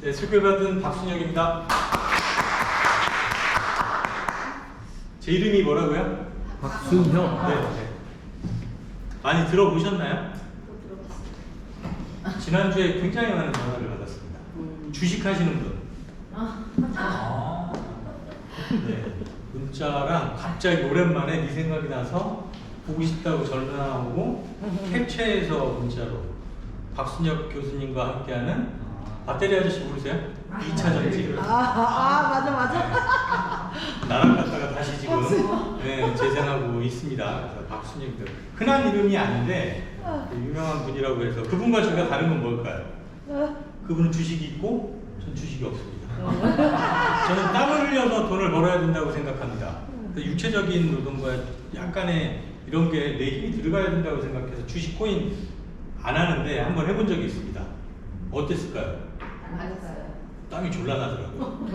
네, 수교받은 박순혁입니다. 제 이름이 뭐라고요? 박순혁. 네, 네. 많이 들어보셨나요? 지난주에 굉장히 많은 전화를 받았습니다. 주식하시는 분. 네. 문자랑 갑자기 오랜만에 네 생각이 나서 보고 싶다고 전화 오고 캡처해서 문자로 박순혁 교수님과 함께하는 배터리 아저씨 모르세요? 2차 전지. 맞아. 나랑 갔다가 다시 지금 네, 재생하고 있습니다. 그래서 박순혁 흔한 이름이 아닌데 유명한 분이라고 해서 그분과 제가 다른 건 뭘까요? 그분은 주식이 있고 전 주식이 없습니다. 저는 땀을 흘려서 돈을 벌어야 된다고 생각합니다. 육체적인 노동과 약간의 이런 게 내 힘이 들어가야 된다고 생각해서 주식 코인 안 하는데 한번 해본 적이 있습니다. 어땠을까요? 맞았어요. 땀이 졸라 나더라고요.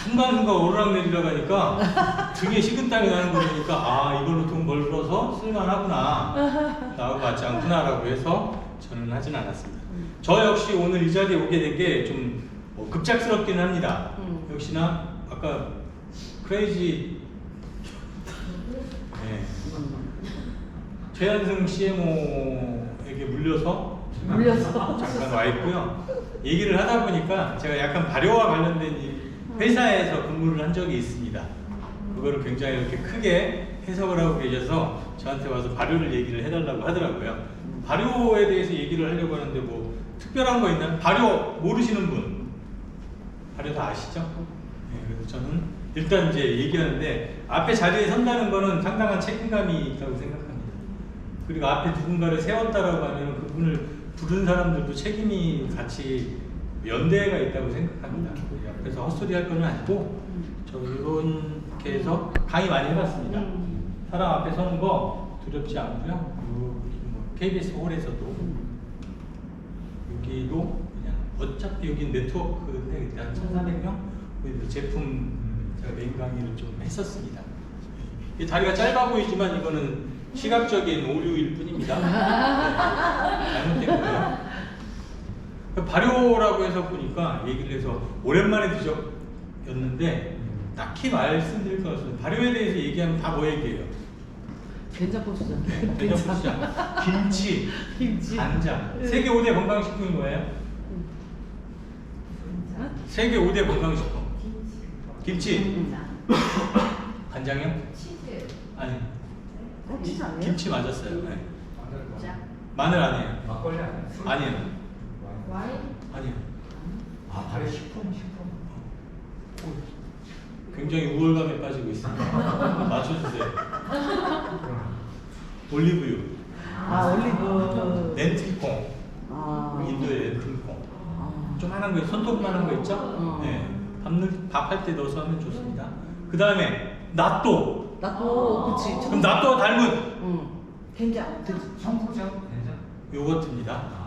순간순간 오르락내리락 하니까 등에 식은땀이 나는 거 보니까 아 이걸로 돈 벌어서 쓸만하구나 나하고 맞지 않구나 라고 해서 저는 하진 않았습니다. 저 역시 오늘 이 자리에 오게 된 게 좀 급작스럽긴 합니다. 역시나 아까 크레이지 네. 최현승 CMO에게 물려서 잠깐 와 있고요. 얘기를 하다 보니까 제가 약간 발효와 관련된 이 회사에서 근무를 한 적이 있습니다. 그거를 굉장히 이렇게 크게 해석을 하고 계셔서 저한테 와서 발효를 얘기를 해달라고 하더라고요. 발효에 대해서 얘기를 하려고 하는데 뭐 특별한 거 있나요? 발효 모르시는 분? 발효 다 아시죠? 네, 그래서 저는 일단 이제 얘기하는데 앞에 자리에 선다는 거는 상당한 책임감이 있다고 생각합니다. 그리고 앞에 누군가를 세웠다라고 하면 그분을 부른 사람들도 책임이 같이 연대가 있다고 생각합니다. 그래서 헛소리 할 건 아니고 저 이렇게 해서 강의 많이 해봤습니다. 사람 앞에 서는 거 두렵지 않고요. KBS 홀에서도 여기도 그냥 어차피 여기 네트워크인데 한 1,400명 우리 제품 제가 메인 강의를 좀 했었습니다. 이 다리가 짧아 보이지만 이거는 시각적인 오류일 뿐입니다. 네, 잘못된 거예요. 발효라고 해서 보니까 얘기를 해서 오랜만에 드셨는데 딱히 말씀드릴 건 없어요. 발효에 대해서 얘기하면 다 뭐 얘기해요? 된장국 수장. 네, 된장국 수장, 김치, 간장. 세계 5대 건강식품이 뭐예요? 세계 5대 건강식품. 김치. 간장이요? 치즈. 아니. 치즈 아니에요? 김치 맞았어요. 네. 마늘 아니에요. 막걸리 아니야? 아니에요. 와인. 아니에요. 아, 발효 식품. 굉장히 우월감에 빠지고 있습니다. 맞춰주세요. 올리브유. 올리브. 렌틸콩. 인도의 렌틸콩. 조그만한 거, 손톱만한 거 있죠? 네. 밥할 때 넣어서 하면 좋습니다. 그 다음에 낫또. 그치. 그럼 낫또와 닮은 된장. 청국장? 된장? 요거트입니다.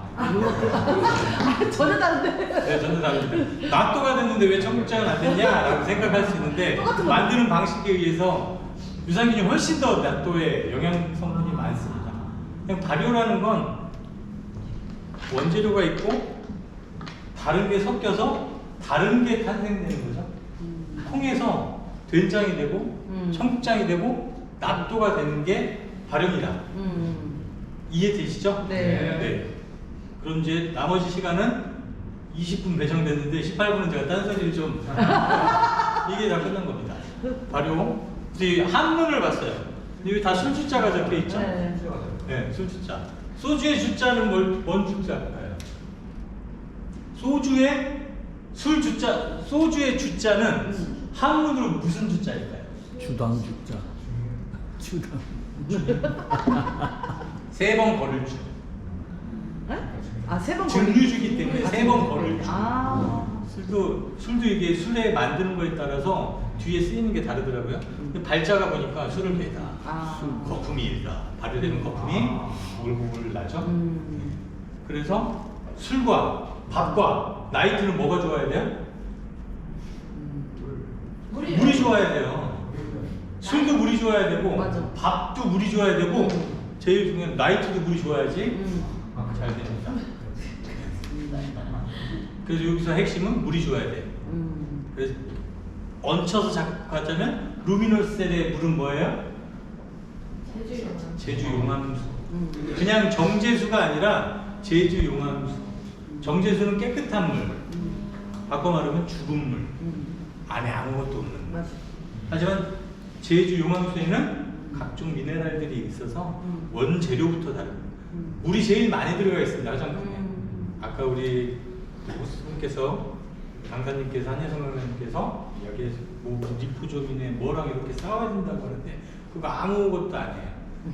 전혀 다른데. 네, 저는 다릅니다. 낫또가 됐는데 왜 청국장은 안 됐냐라고 생각할 수 있는데 만드는 방식에 의해서 유산균이 훨씬 더 낫또에 영양 성분이 많습니다. 그냥 발효라는 건 원재료가 있고 다른 게 섞여서 다른 게 탄생되는 거죠. 콩에서 된장이 되고 청국장이 되고 낫또가 되는 게 발효입니다. 이해되시죠? 네. 그럼 이제 나머지 시간은 20분 배정됐는데 18분은 제가 딴소리를 좀 이게 다 끝난 겁니다. 발효. 그래서 한문을 봤어요. 여기 다 술주자가 적혀 있죠? 네, 술주자. 소주의 주자는 뭔 주자일까요? 소주의 주자는 한문으로 무슨 주자일까요? 주당주자. 주당. 세 번 걸을 주. 세 번. 증류주기 때문에 세 번 걸을 주. 술도 이게 술에 만드는 거에 따라서 뒤에 쓰이는 게 다르더라고요. 근데 발자가 보니까 술을 매다. 거품이 일다. 발효되는 거품이 울울울 나죠. 그래서 술과 밥과 나이트는 뭐가 좋아야 돼요? 물이 좋아야 돼요. 술도 물이 좋아야 되고 밥도 물이 좋아야 되고 제일 중요한 나이트도 물이 좋아야지 잘 됩니다. 그래서 여기서 핵심은 물이 좋아야 돼. 그래서 얹혀서 작곡하자면 루미노셀의 물은 뭐예요? 제주 용암수. 그냥 정제수가 아니라 제주 용암수. 정제수는 깨끗한 물. 바꿔 말하면 죽은 물. 안에 아무것도 없는 물. 맞아. 하지만 제주 용암수에는 각종 미네랄들이 있어서 원재료부터 다릅니다. 물이 제일 많이 들어가 있습니다. 화장품에. 아까 우리 호스님께서 강사님께서 한예성 강사님께서 이야기해서 뭐 리포좀이네 뭐랑 이렇게 싸워야 된다고 하는데 그거 아무것도 아니에요.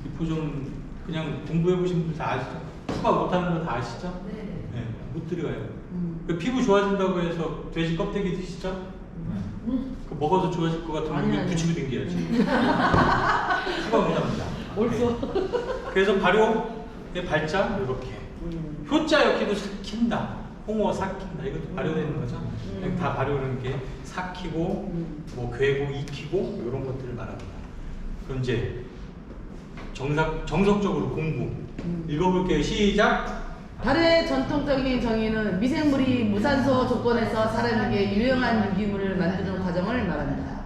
리포좀 그냥 공부해 보신 분들 다 아시죠? 추가 못하는 거 다 아시죠? 네, 못 들어가요. 그 피부 좋아진다고 해서 돼지 껍데기 드시죠? 그 먹어서 좋아질 것 같으면 아니, 여기 아니. 붙이고 댕겨야지. 추가 못합니다. 옳소. 그래서 발효의 발자 이렇게 효자 엮기도 삭힌다. 홍어 삭힌다. 이것도 발효되는 거죠. 그냥 다 발효하는 게 삭히고 뭐 괴고 익히고 이런 것들을 말합니다. 그럼 이제 정석적으로 공부 읽어볼게요. 시작. 발효의 전통적인 정의는 미생물이 무산소 조건에서 사람에게 유용한 유기물을 만드는 과정을 말한다.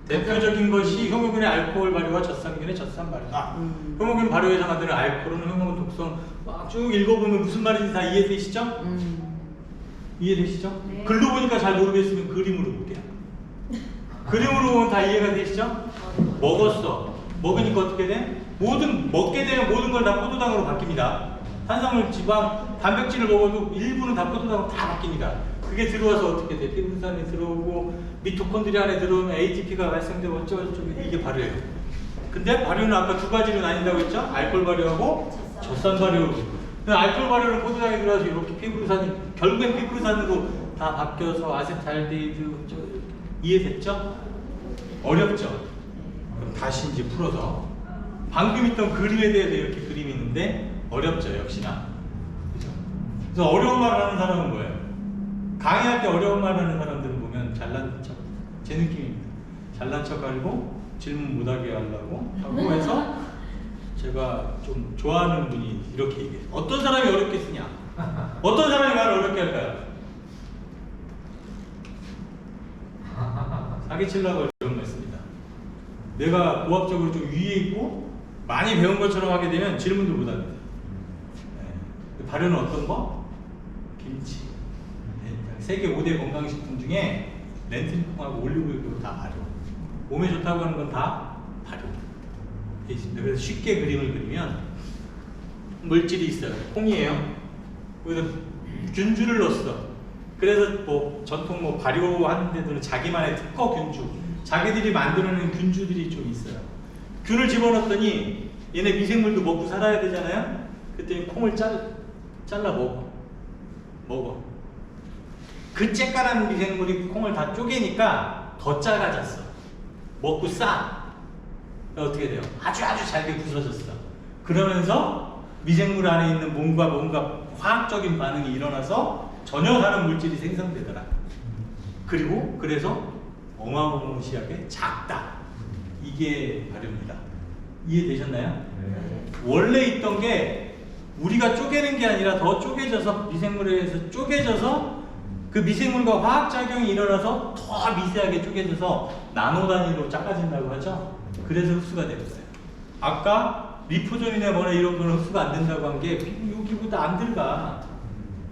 대표적인 것이 효모균의 알코올 발효와 젖산균의 젖산 발효다. 효모균 발효에서 만드는 알코올은 효모균 독성 막 쭉 읽어보면 무슨 말인지 다 이해되시죠? 이해되시죠? 네. 글로 보니까 잘 모르겠으면 그림으로 볼게요. 그림으로 보면 다 이해가 되시죠? 먹었어. 먹으니까 어떻게 돼? 먹게 되면 모든 걸 다 포도당으로 바뀝니다. 탄수화물, 지방, 단백질을 먹어도 일부는 다 포도당으로 다 바뀝니다. 그게 들어와서 어떻게 돼? 피부산이 들어오고 미토콘드리아 안에 들어오면 ATP가 발생되고 어쩌고저쩌고 이게 발효예요. 근데 발효는 아까 두 가지로 나뉜다고 했죠? 알코올 발효하고 젖산 발효. 근데 알코올 발효는 포도당에 들어와서 이렇게 피부산이 결국엔 피부산으로 다 바뀌어서 아세트알데히드 이해됐죠? 어렵죠? 그럼 다시 이제 풀어서 방금 있던 그림에 대해서 이렇게 그림이 있는데 어렵죠, 역시나. 그죠? 그래서 어려운 말 하는 사람은 뭐예요? 강의할 때 어려운 말 하는 사람들은 보면 잘난 척, 제 느낌입니다. 잘난 척 하고 질문 못하게 하려고 하고 해서 제가 좀 좋아하는 분이 이렇게 얘기해요. 어떤 사람이 어렵게 쓰냐? 어떤 사람이 말을 어렵게 할까요? 사기치려고 이런 거 있습니다. 내가 고압적으로 좀 위에 있고 많이 배운 것처럼 하게 되면 질문도 못 합니다. 네. 발효는 어떤 거? 김치. 세계 5대 건강식품 중에 렌틸콩하고 올리브유도 다 발효. 몸에 좋다고 하는 건 다 발효. 돼 있습니다. 그래서 쉽게 그림을 그리면 물질이 있어요. 콩이에요. 거기서 균주를 넣었어. 그래서 뭐 전통 뭐 발효하는 데들은 자기만의 특허 균주, 자기들이 만들어낸 균주들이 좀 있어요. 균을 집어넣었더니 얘네 미생물도 먹고 살아야 되잖아요. 그랬더니 콩을 잘라 먹어. 그 쬐까란 미생물이 콩을 다 쪼개니까 더 작아졌어. 먹고 싸. 어떻게 돼요? 아주 잘게 부서졌어. 그러면서 미생물 안에 있는 뭔가 화학적인 반응이 일어나서 전혀 다른 물질이 생성되더라. 그리고 그래서 어마무시하게 작다. 이게 발효입니다. 이해되셨나요? 네. 원래 있던 게 우리가 쪼개는 게 아니라 더 쪼개져서 미생물에 의해서 쪼개져서 그 미생물과 화학작용이 일어나서 더 미세하게 쪼개져서 나노 단위로 작아진다고 하죠. 그래서 흡수가 되었어요. 아까 리포존이나 뭐나 이런 거는 흡수가 안 된다고 한 게 여기보다 안 들어가.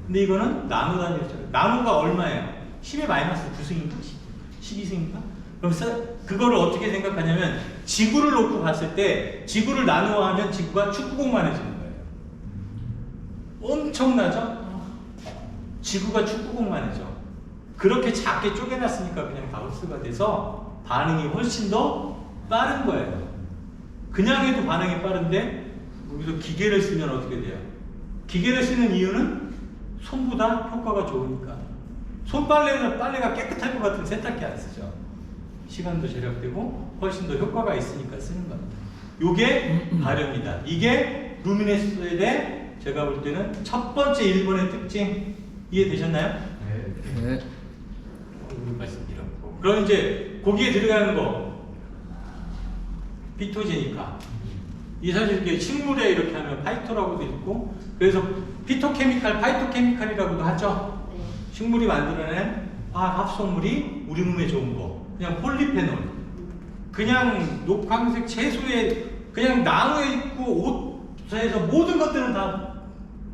근데 이거는 나노 단위로 작아요. 나노가 얼마예요? 10의 마이너스 9승인가? 12승인가? 그럼 그거를 어떻게 생각하냐면 지구를 놓고 봤을 때 지구를 나누어하면 지구가 축구공만해지는 거예요. 엄청나죠? 지구가 축구공만해져. 그렇게 작게 쪼개놨으니까 그냥 다 흡수가 돼서 반응이 훨씬 더 빠른 거예요. 그냥 해도 반응이 빠른데 여기서 기계를 쓰면 어떻게 돼요? 기계를 쓰는 이유는 손보다 효과가 좋으니까. 손빨래는 빨래가 깨끗할 것 같으면 세탁기 안 쓰죠. 시간도 절약되고 훨씬 더 효과가 있으니까 쓰는 겁니다. 요게 발효입니다. 이게 루미네스의 제가 볼 때는 첫 번째 일본의 특징. 이해되셨나요? 네. 말씀드렸고. 그럼 이제 거기에 들어가는 거 피토제니까. 이 사실 이렇게 식물에 이렇게 하면 파이토라고도 있고, 그래서 피토케미칼, 파이토케미칼이라고도 하죠. 식물이 만들어낸 화학 합성물이 우리 몸에 좋은 거. 그냥 폴리페놀. 그냥 녹황색 채소에 그냥 나무에 있고 옷에서 모든 것들은 다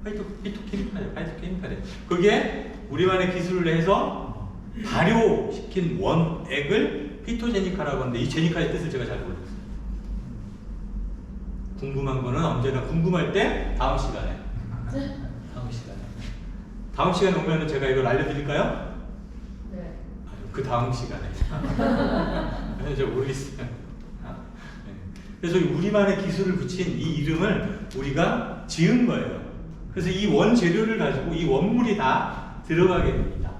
파이토케미칼이에요. 파이토케미칼이에요. 그게 우리만의 기술을 해서 발효시킨 원액을 피토제니카라고 하는데 이 제니카의 뜻을 제가 잘 모르겠어요. 궁금한 거는 언제나 궁금할 때 다음 시간에. 다음 시간에 오면은 제가 이걸 알려드릴까요? 네. 아유, 그 다음 시간에. 제가 모르겠어요. 네. 그래서 우리만의 기술을 붙인 이 이름을 우리가 지은 거예요. 그래서 이 원재료를 가지고 이 원물이 다 들어가게 됩니다.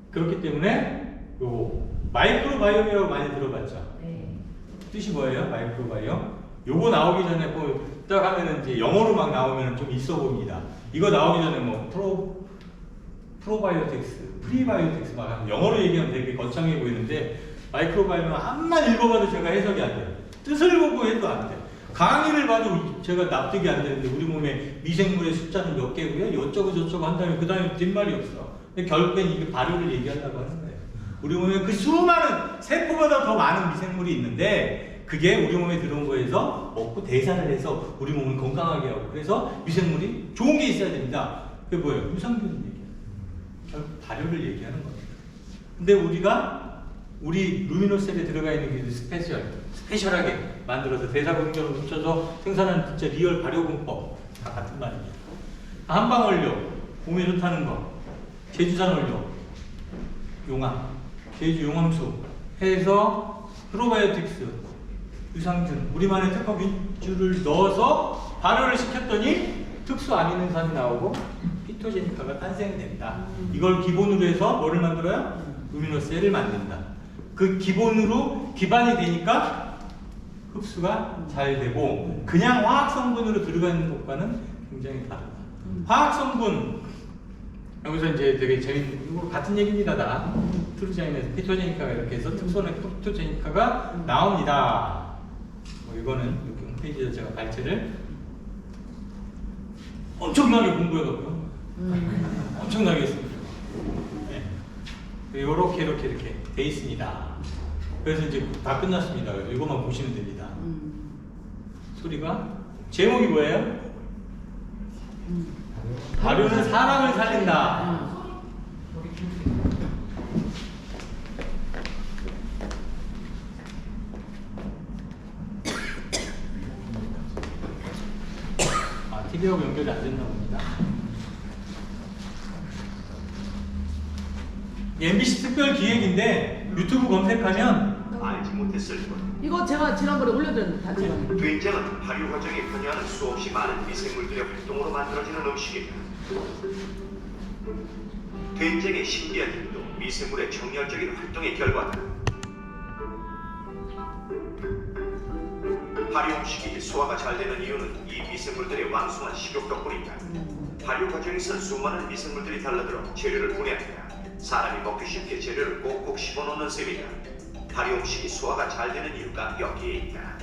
그렇기 때문에 요거 마이크로바이옴이라고 많이 들어봤죠? 네. 뜻이 뭐예요? 마이크로바이옴? 요거 나오기 전에 딱 하면은 이제 영어로 막 나오면 좀 있어 보입니다. 이거 나오기 전에 뭐 프로바이오틱스, 프리바이오틱스 막 하면 영어로 얘기하면 되게 거창해 보이는데 마이크로바이옴은 한만 읽어봐도 제가 해석이 안 돼요. 뜻을 보고 해도 안 돼요. 강의를 봐도 제가 납득이 안 되는데 우리 몸에 미생물의 숫자는 몇 개고요. 어쩌고 저쩌고 한 다음에 그 다음에 뒷말이 없어. 근데 결국엔 이게 발효를 얘기하려고 하는 거예요. 우리 몸에 그 수많은 세포보다 더 많은 미생물이 있는데 그게 우리 몸에 들어온 거에서 먹고 대사를 해서 우리 몸을 건강하게 하고 그래서 미생물이 좋은 게 있어야 됩니다. 그게 뭐예요? 유산균 얘기예요. 결국 발효를 얘기하는 겁니다. 근데 우리 루미노셀에 들어가 있는 게 스페셜하게 만들어서 대사공정을 훔쳐서 생산하는 진짜 리얼 발효공법 다 같은 말입니다. 한방원료, 몸에 좋다는 거, 제주산 원료, 용암, 제주 용암수 해서 프로바이오틱스, 유산균, 우리만의 특허 균주를 넣어서 발효를 시켰더니 특수 아미노산이 나오고 피토제니카가 탄생된다. 이걸 기본으로 해서 뭐를 만들어요? 루미노셀을 만든다. 그 기본으로 기반이 되니까 흡수가 잘 되고 그냥 화학 성분으로 들어가는 것과는 굉장히 다르다. 화학 성분 여기서 이제 되게 재밌는 이거 같은 얘기입니다. 다 트루자인에서 피토제니카가 이렇게 해서 특선의 피토제니카가 나옵니다. 뭐 이거는 이렇게 홈페이지에서 제가 발제를 엄청나게 공부해갖고요. 엄청나게 했습니다. 네. 이렇게 돼 있습니다. 그래서 이제 다 끝났습니다. 이것만 보시면 됩니다. 소리가 제목이 뭐예요? 발효는 사람을 살린다. TV하고 연결이 안 됐나 봅니다. MBC 특별 기획인데 유튜브 검색하면 알지 못했을 뿐. 이거 제가 지난번에 올려드렸는데 단체방에. 된장은 발효 과정에 관여하는 수없이 많은 미생물들의 활동으로 만들어지는 음식이다. 된장의 신비한 힘도 미생물의 정열적인 활동의 결과다. 발효 음식이 소화가 잘 되는 이유는 이 미생물들의 왕성한 식욕 덕분이다. 발효 과정에서 수많은 미생물들이 달라들어 재료를 분해한다. 사람이 먹기 쉽게 재료를 꼭꼭 씹어넣는 셈이다. 발효 음식이 소화가 잘 되는 이유가 여기에 있다.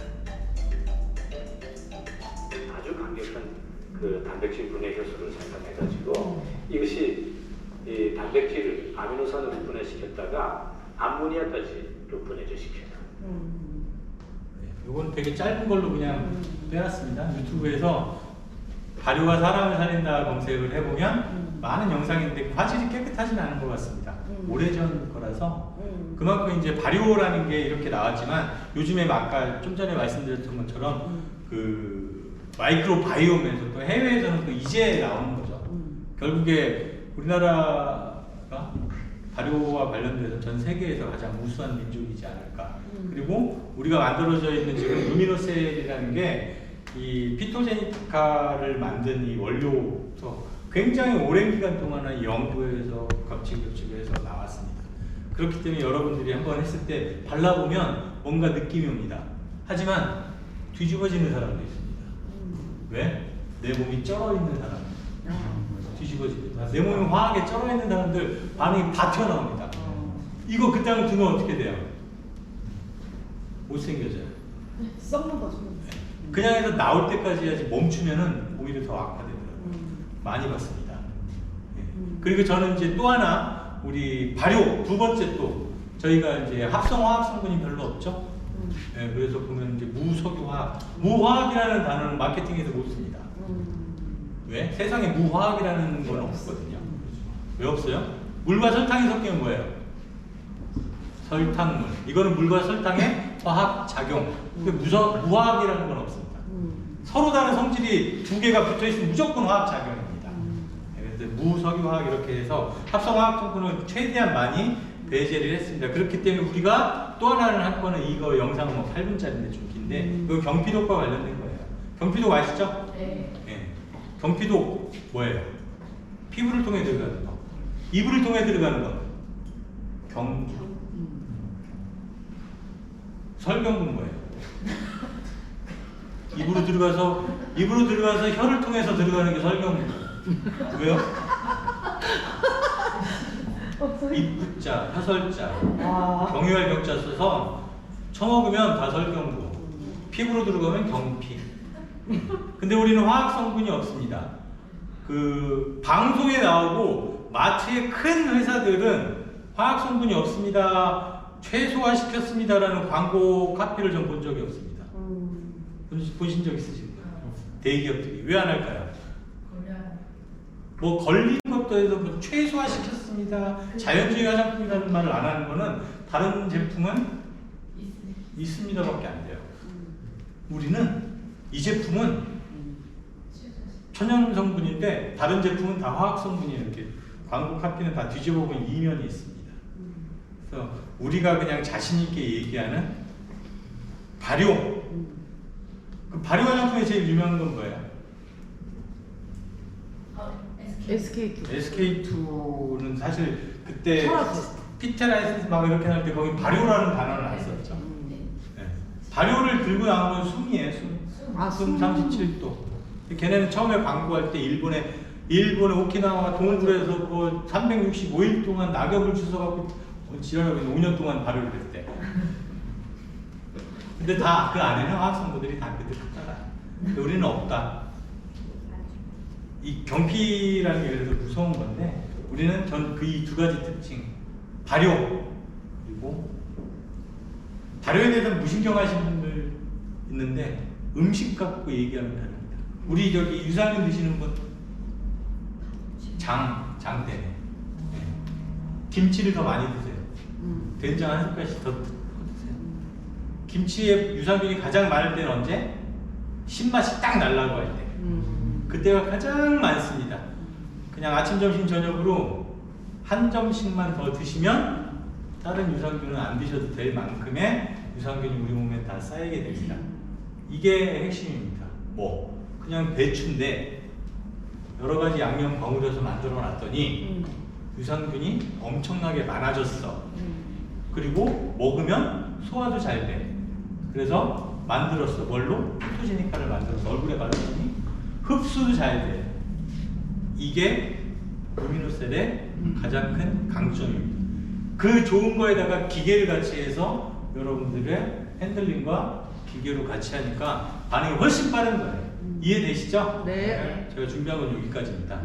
아주 강력한 그 단백질 분해 효소를 생산해가지고 이것이 이 단백질을 아미노산으로 분해시켰다가 암모니아까지로 분해를 시켜요. 이건 되게 짧은 걸로 그냥 빼놨습니다. 유튜브에서 발효가 사람을 살린다 검색을 해보면 많은 영상인데 화질이 깨끗하진 않은 것 같습니다. 오래전 거라서 그만큼 이제 발효라는 게 이렇게 나왔지만 요즘에 아까 좀 전에 말씀드렸던 것처럼 그 마이크로바이옴에서 또 해외에서는 또 이제 나오는 거죠. 결국에 우리나라가 발효와 관련돼서 전 세계에서 가장 우수한 민족이지 않을까. 그리고 우리가 만들어져 있는 지금 루미노셀이라는 게 이 피토제니카를 만든 이 원료부터 굉장히 오랜 기간 동안 연구해서 겹치해서 나왔습니다. 그렇기 때문에 여러분들이 한번 했을 때 발라보면 뭔가 느낌이 옵니다. 하지만 뒤집어지는 사람도 있습니다. 왜? 내 몸이 쩔어 있는 사람. 뒤집어집니다. 내 몸이 화하게 쩔어 있는 사람들 반응이 다 튀어나옵니다. 이거 그땅 두면 어떻게 돼요? 못생겨져요. 썩는 거죠. 그냥 해서 나올 때까지 해야지 멈추면은 오히려 더 악화되더라고요. 많이 봤습니다. 네. 그리고 저는 이제 또 하나 우리 발효 두 번째 또 저희가 이제 합성 화학 성분이 별로 없죠. 네, 그래서 보면 이제 무석유화학, 무화학이라는 단어는 마케팅에서 못 씁니다. 왜? 세상에 무화학이라는 건 없거든요. 왜 없어요? 물과 설탕이 섞이면 뭐예요? 설탕물. 이거는 물과 설탕의 화학 작용. 무화학이라는 건 없습니다. 서로 다른 성질이 두 개가 붙어 있으면 무조건 화학 작용입니다. 그래서 무석유화학 이렇게 해서 합성 화학 성분을 최대한 많이 배제를 했습니다. 그렇기 때문에 우리가 또 하나는 할 거는 이거 영상은 뭐 8분짜리인데 좀 긴데 이거 경피독과 관련된 거예요. 경피독 아시죠? 네. 네. 경피독 뭐예요? 피부를 통해 들어가는 거. 이불을 통해 들어가는 거. 경부. 설경부는 뭐예요? 입으로 들어가서 혀를 통해서 들어가는 게 설경부. 왜요? 입부자, 혀설자, 경유할 경자 써서 처먹으면 다 설경부, 피부로 들어가면 경피. 근데 우리는 화학 성분이 없습니다. 그 방송에 나오고 마트의 큰 회사들은 화학 성분이 없습니다, 최소화 시켰습니다라는 광고 카피를 전 본 적이 없습니다. 보신 적 있으신가요? 대기업들이 왜 안 할까요? 뭐 걸리는 것도 해서 뭐 최소화 시켰습니다, 자연주의 화장품이라는 말을 안 하는 거는 다른 제품은 있습니다밖에 안 돼요. 우리는 이 제품은 천연 성분인데 다른 제품은 다 화학 성분이에요. 이렇게 광고 카피는 다 뒤집어 보면 이면이 있습니다. 그래서 우리가 그냥 자신 있게 얘기하는 발효. 그 발효 화장품에 제일 유명한 건 뭐예요? SK2는 사실 그때 피테라이센스 막 이렇게 할 때 거기 발효라는 단어를 안 썼죠. 네. 발효를 들고 나온 건 숨이에요. 숨 37도. 걔네는 처음에 광고할 때 일본의 오키나와 동굴에서 뭐 365일 동안 낙엽을 주워갖고 지랄하고 5년 동안 발효를 했대. 근데 다 그 안에는 화학 성분들이 다 그대로 있다. 우리는 없다. 이 경피라는 게 그래서 무서운 건데 우리는 그 이 두 가지 특징, 발효 그리고 발효에 대해서 무신경하신 분들 있는데 음식 갖고 얘기하면 다릅니다. 우리 저기 유산균 드시는 분 장 때문에 김치를 더 많이 드세요. 된장 한 숟갈씩 더 드세요. 김치에 유산균이 가장 많을 때는 언제? 신맛이 딱 날라고 할 때. 그때가 가장 많습니다. 그냥 아침, 점심, 저녁으로 한 점씩만 더 드시면 다른 유산균은 안 드셔도 될 만큼의 유산균이 우리 몸에 다 쌓이게 됩니다. 이게 핵심입니다. 뭐 그냥 배추인데 여러 가지 양념 버무려서 만들어 놨더니 유산균이 엄청나게 많아졌어. 그리고 먹으면 소화도 잘 돼. 그래서 만들었어. 뭘로? 포토제니카를 만들어서 얼굴에 바르더니 흡수도 잘 돼. 이게 루미노셀의 가장 큰 강점입니다. 그 좋은 거에다가 기계를 같이 해서 여러분들의 핸들링과 기계로 같이 하니까 반응이 훨씬 빠른 거예요. 이해되시죠? 네. 제가 준비한 건 여기까지입니다.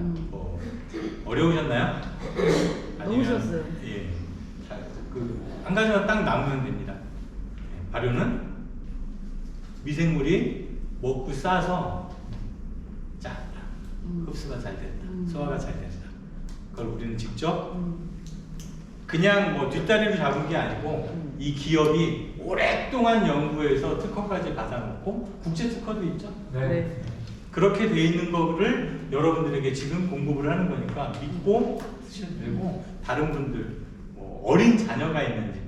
어려우셨나요? 너무 좋았어요. 예. 한 가지만 딱 남으면 됩니다. 발효는 미생물이 먹고 싸서 짰다. 흡수가 잘 된다. 소화가 잘 된다. 그걸 우리는 직접 그냥 뭐 뒷다리로 잡은 게 아니고 이 기업이 오랫동안 연구해서 특허까지 받아놓고 국제 특허도 있죠. 네. 그렇게 돼 있는 거를 여러분들에게 지금 공급을 하는 거니까 믿고 쓰셔도 되고 다른 분들 뭐 어린 자녀가 있는 집들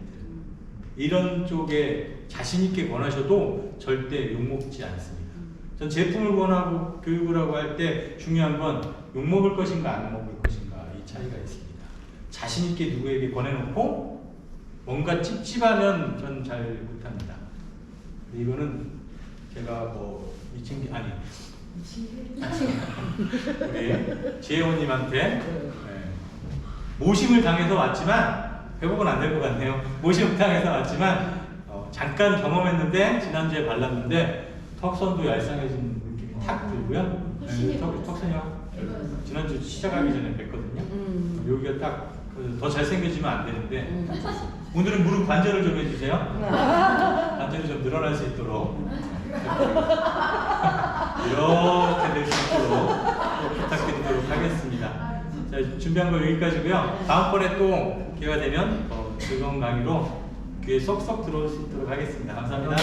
이런 쪽에 자신 있게 권하셔도 절대 욕먹지 않습니다. 전 제품을 권하고 교육을 하고 할 때 중요한 건 욕먹을 것인가 안 먹을 것인가 이 차이가 있습니다. 자신 있게 누구에게 권해놓고 뭔가 찝찝하면 전 잘 못합니다. 이거는 제가 뭐 미친 게 아니 우리 지혜원님한테 모심을 당해서 왔지만 회복은 안 될 것 같네요. 모심을 당해서 왔지만 잠깐 경험했는데 지난주에 발랐는데 턱선도 얄쌍해진 느낌이 탁 들고요. 턱선이요? 지난주 시작하기 전에 뵀거든요. 여기가 딱 더 잘생겨지면 안 되는데 오늘은 무릎 관절을 좀 해주세요. 관절이 좀 늘어날 수 있도록 이렇게 될 수 있도록 부탁드리도록 하겠습니다. 자, 준비한 거 여기까지고요. 다음번에 또 기회가 되면 즐거운 강의로 귀에 쏙쏙 들어올 수 있도록 하겠습니다. 감사합니다.